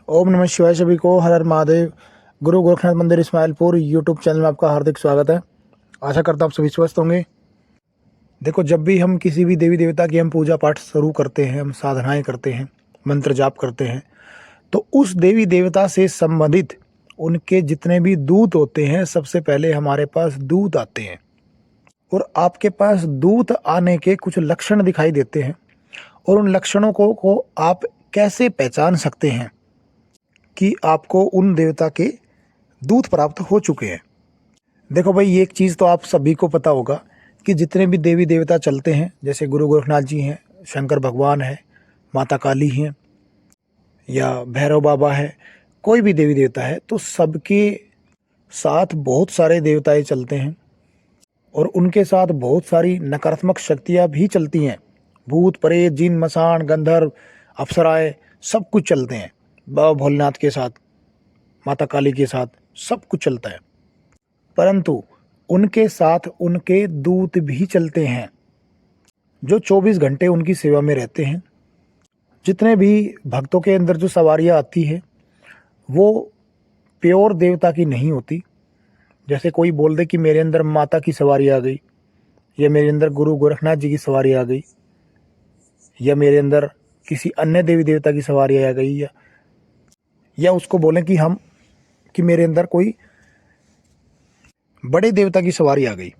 ओम नमः शिवाय। सभी को हर हर महादेव। गुरु गोरखनाथ मंदिर इस्माइलपुर यूट्यूब चैनल में आपका हार्दिक स्वागत है। आशा करता हूँ आप सभी स्वस्थ होंगे। देखो, जब भी हम किसी भी देवी देवता की हम पूजा पाठ शुरू करते हैं, हम साधनाएं करते हैं, मंत्र जाप करते हैं, तो उस देवी देवता से संबंधित उनके जितने भी दूत होते हैं, सबसे पहले हमारे पास दूत आते हैं। और आपके पास दूत आने के कुछ लक्षण दिखाई देते हैं, और उन लक्षणों को आप कैसे पहचान सकते हैं कि आपको उन देवता के दूत प्राप्त हो चुके हैं। देखो भाई, ये एक चीज़ तो आप सभी को पता होगा कि जितने भी देवी देवता चलते हैं, जैसे गुरु गोरखनाथ जी हैं, शंकर भगवान है, माता काली हैं, या भैरव बाबा है, कोई भी देवी देवता है, तो सबके साथ बहुत सारे देवताएं चलते हैं और उनके साथ बहुत सारी नकारात्मक शक्तियाँ भी चलती हैं। भूत प्रेत जिन मसान गंधर्व अप्सराएं सब कुछ चलते हैं। बाबा भोलेनाथ के साथ, माता काली के साथ सब कुछ चलता है, परंतु उनके साथ उनके दूत भी चलते हैं जो 24 घंटे उनकी सेवा में रहते हैं। जितने भी भक्तों के अंदर जो सवारियाँ आती है वो प्योर देवता की नहीं होती। जैसे कोई बोल दे कि मेरे अंदर माता की सवारी आ गई, या मेरे अंदर गुरु गोरखनाथ जी की सवारी आ गई, या मेरे अंदर किसी अन्य देवी देवता की सवारी आ गई, या उसको बोलें कि मेरे अंदर कोई बड़े देवता की सवारी आ गई।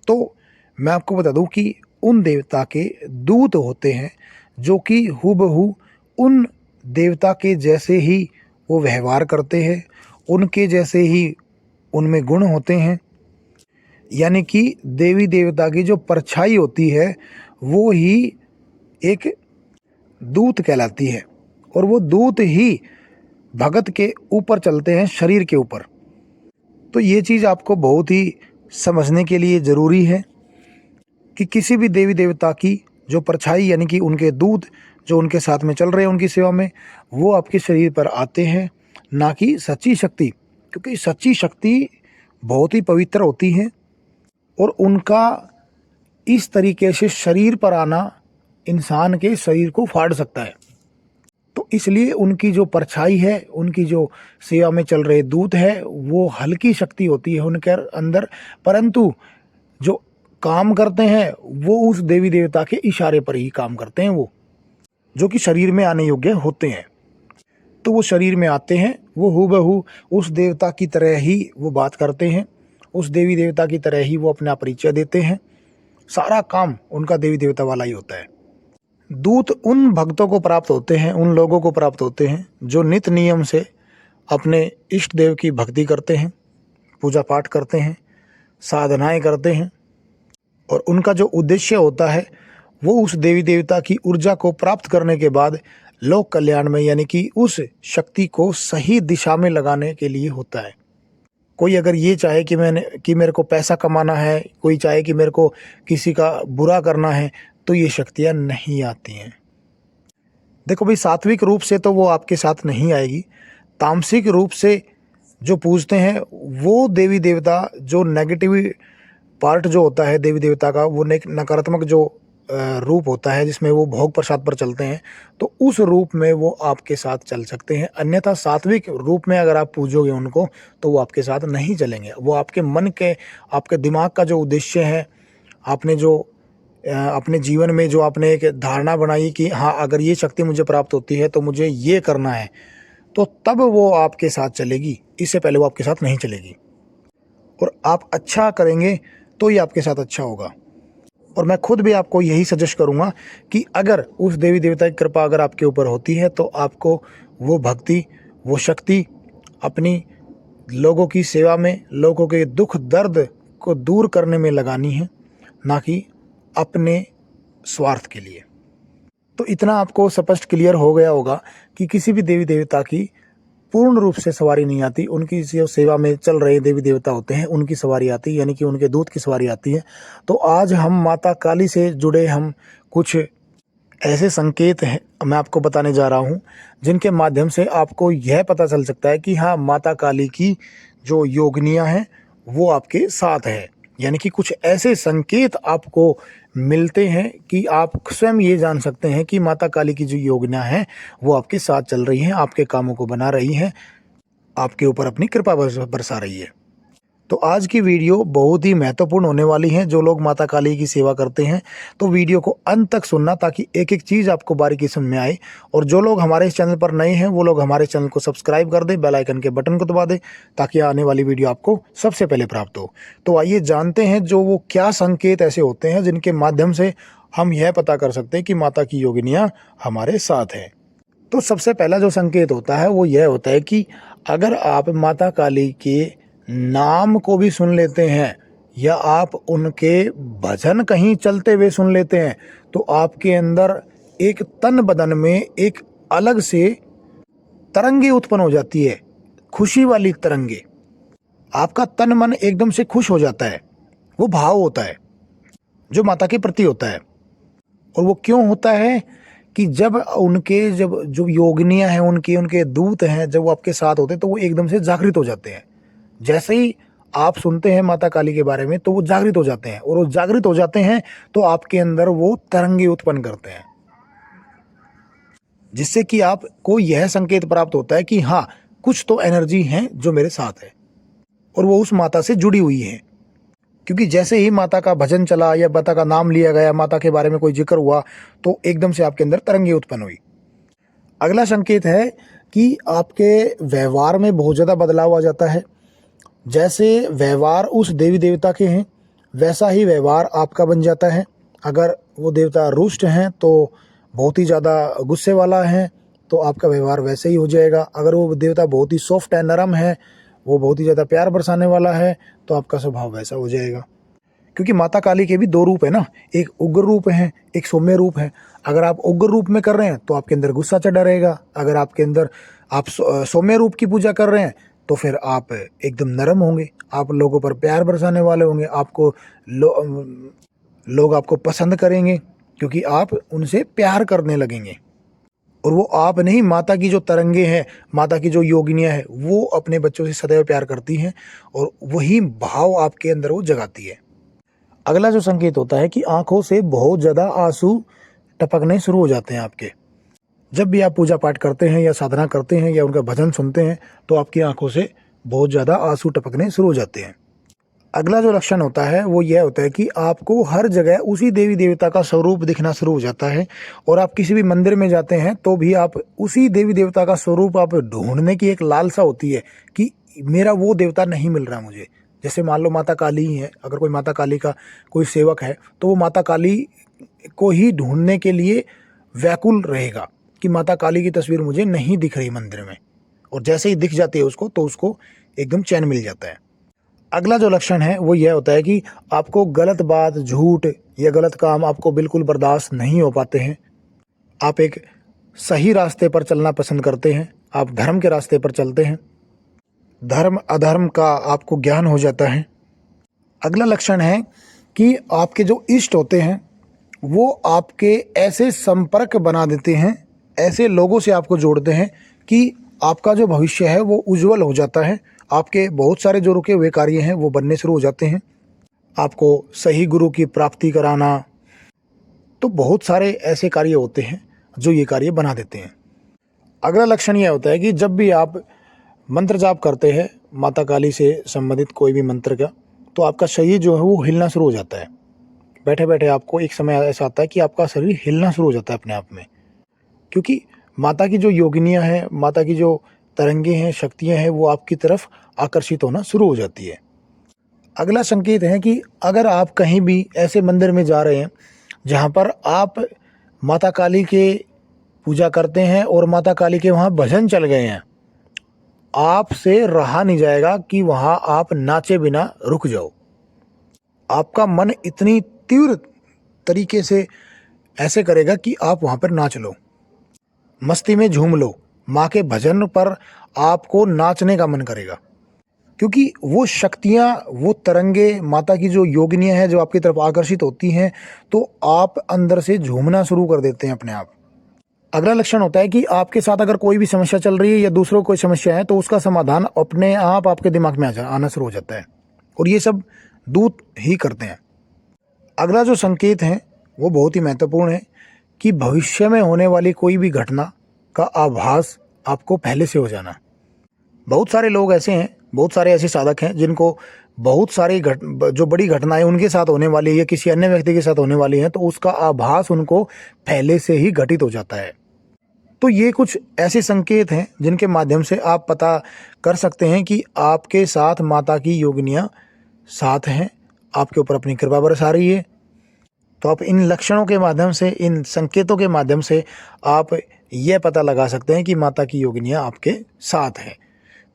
तो मैं आपको बता दूं कि उन देवता के दूत होते हैं जो कि हूबहू उन देवता के जैसे ही वो व्यवहार करते हैं, उनके जैसे ही उनमें गुण होते हैं। यानी कि देवी देवता की जो परछाई होती है वो ही एक दूत कहलाती है, और वो दूत ही भगत के ऊपर चलते हैं, शरीर के ऊपर। तो ये चीज़ आपको बहुत ही समझने के लिए ज़रूरी है कि किसी भी देवी देवता की जो परछाई यानी कि उनके दूत जो उनके साथ में चल रहे हैं उनकी सेवा में, वो आपके शरीर पर आते हैं, ना कि सच्ची शक्ति। क्योंकि सच्ची शक्ति बहुत ही पवित्र होती है और उनका इस तरीके से शरीर पर आना इंसान के शरीर को फाड़ सकता है। तो इसलिए उनकी जो परछाई है, उनकी जो सेवा में चल रहे दूत है, वो हल्की शक्ति होती है उनके अंदर, परंतु जो काम करते हैं वो उस देवी देवता के इशारे पर ही काम करते हैं, वो जो कि शरीर में आने योग्य होते हैं। तो वो शरीर में आते हैं, वो हूबहू उस देवता की तरह ही वो बात करते हैं, उस देवी देवता की तरह ही वो अपना परिचय देते हैं। सारा काम उनका देवी देवता वाला ही होता है। दूत उन भक्तों को प्राप्त होते हैं, उन लोगों को प्राप्त होते हैं जो नित नियम से अपने इष्ट देव की भक्ति करते हैं, पूजा पाठ करते हैं, साधनाएं करते हैं, और उनका जो उद्देश्य होता है वो उस देवी देवता की ऊर्जा को प्राप्त करने के बाद लोक कल्याण में, यानी कि उस शक्ति को सही दिशा में लगाने के लिए होता है। कोई अगर ये चाहे कि मेरे को पैसा कमाना है, कोई चाहे कि मेरे को किसी का बुरा करना है, तो ये शक्तियाँ नहीं आती हैं। देखो भाई, सात्विक रूप से तो वो आपके साथ नहीं आएगी। तामसिक रूप से जो पूजते हैं वो देवी देवता, जो नेगेटिव पार्ट जो होता है देवी देवता का, वो नकारात्मक जो रूप होता है जिसमें वो भोग प्रसाद पर चलते हैं, तो उस रूप में वो आपके साथ चल सकते हैं। अन्यथा सात्विक रूप में अगर आप पूजोगे उनको तो वो आपके साथ नहीं चलेंगे। वो आपके मन के, आपके दिमाग का जो उद्देश्य है, आपने जो अपने जीवन में जो आपने एक धारणा बनाई कि हाँ, अगर ये शक्ति मुझे प्राप्त होती है तो मुझे ये करना है, तो तब वो आपके साथ चलेगी। इससे पहले वो आपके साथ नहीं चलेगी। और आप अच्छा करेंगे तो ये आपके साथ अच्छा होगा। और मैं खुद भी आपको यही सजेस्ट करूँगा कि अगर उस देवी देवता की कृपा अगर आपके ऊपर होती है तो आपको वो भक्ति, वो शक्ति अपनी लोगों की सेवा में, लोगों के दुख दर्द को दूर करने में लगानी है, ना कि अपने स्वार्थ के लिए। तो इतना आपको स्पष्ट क्लियर हो गया होगा कि किसी भी देवी देवता की पूर्ण रूप से सवारी नहीं आती। उनकी जो सेवा में चल रहे देवी देवता होते हैं उनकी सवारी आती है, यानी कि उनके दूत की सवारी आती है। तो आज हम माता काली से जुड़े हम कुछ ऐसे संकेत हैं मैं आपको बताने जा रहा हूँ, जिनके माध्यम से आपको यह पता चल सकता है कि हाँ, माता काली की जो योगिनियाँ हैं वो आपके साथ है। यानी कि कुछ ऐसे संकेत आपको मिलते हैं कि आप स्वयं ये जान सकते हैं कि माता काली की जो योगिनियाँ हैं वो आपके साथ चल रही हैं, आपके कामों को बना रही हैं, आपके ऊपर अपनी कृपा बरसा रही है। तो आज की वीडियो बहुत ही महत्वपूर्ण होने वाली है। जो लोग माता काली की सेवा करते हैं तो वीडियो को अंत तक सुनना, ताकि एक एक चीज़ आपको बारीकी समझ में आए। और जो लोग हमारे इस चैनल पर नए हैं वो लोग हमारे चैनल को सब्सक्राइब कर दें, बेल आइकन के बटन को दबा दें, ताकि आने वाली वीडियो आपको सबसे पहले प्राप्त हो। तो आइए जानते हैं जो वो क्या संकेत ऐसे होते हैं जिनके माध्यम से हम यह पता कर सकते हैं कि माता की योगिनियाँ हमारे साथ हैं। तो सबसे पहला जो संकेत होता है वो यह होता है कि अगर आप माता काली के नाम को भी सुन लेते हैं या आप उनके भजन कहीं चलते हुए सुन लेते हैं, तो आपके अंदर एक तन बदन में एक अलग से तरंगे उत्पन्न हो जाती है, खुशी वाली तरंगे। आपका तन मन एकदम से खुश हो जाता है। वो भाव होता है जो माता के प्रति होता है। और वो क्यों होता है कि जब जो योगिनियाँ हैं, उनके दूत हैं, जब वो आपके साथ होते हैं तो वो एकदम से जागृत हो जाते हैं। जैसे ही आप सुनते हैं माता काली के बारे में तो वो जागृत हो जाते हैं, और वो जागृत हो जाते हैं तो आपके अंदर वो तरंगे उत्पन्न करते हैं, जिससे कि आपको यह संकेत प्राप्त होता है कि हाँ, कुछ तो एनर्जी है जो मेरे साथ है और वो उस माता से जुड़ी हुई है। क्योंकि जैसे ही माता का भजन चला या माता का नाम लिया गया, माता के बारे में कोई जिक्र हुआ, तो एकदम से आपके अंदर तरंगे उत्पन्न हुई। अगला संकेत है कि आपके व्यवहार में बहुत ज़्यादा बदलाव आ जाता है। जैसे व्यवहार उस देवी देवता के हैं वैसा ही व्यवहार आपका बन जाता है। अगर वो देवता रुष्ट हैं तो बहुत ही ज़्यादा गुस्से वाला है तो आपका व्यवहार वैसे ही हो जाएगा। अगर वो देवता बहुत ही सॉफ्ट है, नरम है, वो बहुत ही ज़्यादा प्यार बरसाने वाला है, तो आपका स्वभाव वैसा हो जाएगा। क्योंकि माता काली के भी दो रूप है ना, एक उग्र रूप है, एक सौम्य रूप है। अगर आप उग्र रूप में कर रहे हैं तो आपके अंदर गुस्सा चढ़ा रहेगा। अगर आपके अंदर आप सौम्य रूप की पूजा कर रहे हैं तो फिर आप एकदम नरम होंगे, आप लोगों पर प्यार बरसाने वाले होंगे, लोग आपको पसंद करेंगे क्योंकि आप उनसे प्यार करने लगेंगे। और वो आप नहीं, माता की जो तरंगे हैं, माता की जो योगिनियाँ हैं, वो अपने बच्चों से सदैव प्यार करती हैं और वही भाव आपके अंदर वो जगाती है। अगला जो संकेत होता है कि आंखों से बहुत ज़्यादा आंसू टपकने शुरू हो जाते हैं आपके। जब भी आप पूजा पाठ करते हैं या साधना करते हैं या उनका भजन सुनते हैं तो आपकी आंखों से बहुत ज़्यादा आंसू टपकने शुरू हो जाते हैं। अगला जो लक्षण होता है वो यह होता है कि आपको हर जगह उसी देवी देवता का स्वरूप दिखना शुरू हो जाता है। और आप किसी भी मंदिर में जाते हैं तो भी आप उसी देवी देवता का स्वरूप आप ढूंढने की एक लालसा होती है कि मेरा वो देवता नहीं मिल रहा मुझे। जैसे मान लो माता काली ही है, अगर कोई माता काली का कोई सेवक है तो वो माता काली को ही ढूंढने के लिए व्याकुल रहेगा कि माता काली की तस्वीर मुझे नहीं दिख रही मंदिर में। और जैसे ही दिख जाती है उसको तो उसको एकदम चैन मिल जाता है। अगला जो लक्षण है वो यह होता है कि आपको गलत बात, झूठ या गलत काम आपको बिल्कुल बर्दाश्त नहीं हो पाते हैं। आप एक सही रास्ते पर चलना पसंद करते हैं, आप धर्म के रास्ते पर चलते हैं, धर्म अधर्म का आपको ज्ञान हो जाता है। अगला लक्षण है कि आपके जो इष्ट होते हैं वो आपके ऐसे संपर्क बना देते हैं, ऐसे लोगों से आपको जोड़ते हैं कि आपका जो भविष्य है वो उज्जवल हो जाता है। आपके बहुत सारे जो रुके हुए कार्य हैं वो बनने शुरू हो जाते हैं। आपको सही गुरु की प्राप्ति कराना, तो बहुत सारे ऐसे कार्य होते हैं जो ये कार्य बना देते हैं। अगला लक्षण यह होता है कि जब भी आप मंत्र जाप करते हैं माता काली से संबंधित कोई भी मंत्र का, तो आपका शरीर जो है वो हिलना शुरू हो जाता है। बैठे बैठे आपको एक समय ऐसा आता है कि आपका शरीर हिलना शुरू हो जाता है अपने आप में, क्योंकि माता की जो योगिनियाँ हैं, माता की जो तरंगे हैं, शक्तियाँ हैं, वो आपकी तरफ आकर्षित होना शुरू हो जाती है। अगला संकेत है कि अगर आप कहीं भी ऐसे मंदिर में जा रहे हैं जहाँ पर आप माता काली के पूजा करते हैं और माता काली के वहाँ भजन चल गए हैं, आपसे रहा नहीं जाएगा कि वहाँ आप नाचे बिना रुक जाओ। आपका मन इतनी तीव्र तरीके से ऐसे करेगा कि आप वहाँ पर नाच लो, मस्ती में झूम लो। माँ के भजन पर आपको नाचने का मन करेगा, क्योंकि वो शक्तियाँ, वो तरंगे, माता की जो योगिनियाँ हैं जो आपकी तरफ आकर्षित होती हैं, तो आप अंदर से झूमना शुरू कर देते हैं अपने आप। अगला लक्षण होता है कि आपके साथ अगर कोई भी समस्या चल रही है या दूसरों को कोई समस्या है तो उसका समाधान अपने आप आपके दिमाग में आना शुरू हो जाता है, और ये सब दूत ही करते हैं। अगला जो संकेत है वो बहुत ही महत्वपूर्ण है कि भविष्य में होने वाली कोई भी घटना का आभास आपको पहले से हो जाना। बहुत सारे लोग ऐसे हैं, बहुत सारे ऐसे साधक हैं जिनको बहुत सारी जो बड़ी घटनाएं उनके साथ होने वाली है या किसी अन्य व्यक्ति के साथ होने वाली हैं तो उसका आभास उनको पहले से ही घटित हो जाता है। तो ये कुछ ऐसे संकेत हैं जिनके माध्यम से आप पता कर सकते हैं कि आपके साथ माता की योगिनियाँ साथ हैं, आपके ऊपर अपनी कृपा बरसा रही है। तो आप इन लक्षणों के माध्यम से, इन संकेतों के माध्यम से आप यह पता लगा सकते हैं कि माता की योगिनियाँ आपके साथ हैं।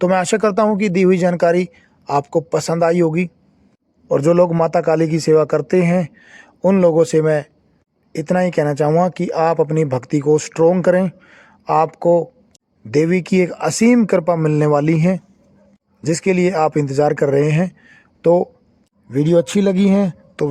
तो मैं आशा करता हूँ कि दी हुई जानकारी आपको पसंद आई होगी, और जो लोग माता काली की सेवा करते हैं उन लोगों से मैं इतना ही कहना चाहूँगा कि आप अपनी भक्ति को स्ट्रोंग करें। आपको देवी की एक असीम कृपा मिलने वाली है जिसके लिए आप इंतज़ार कर रहे हैं। तो वीडियो अच्छी लगी है तो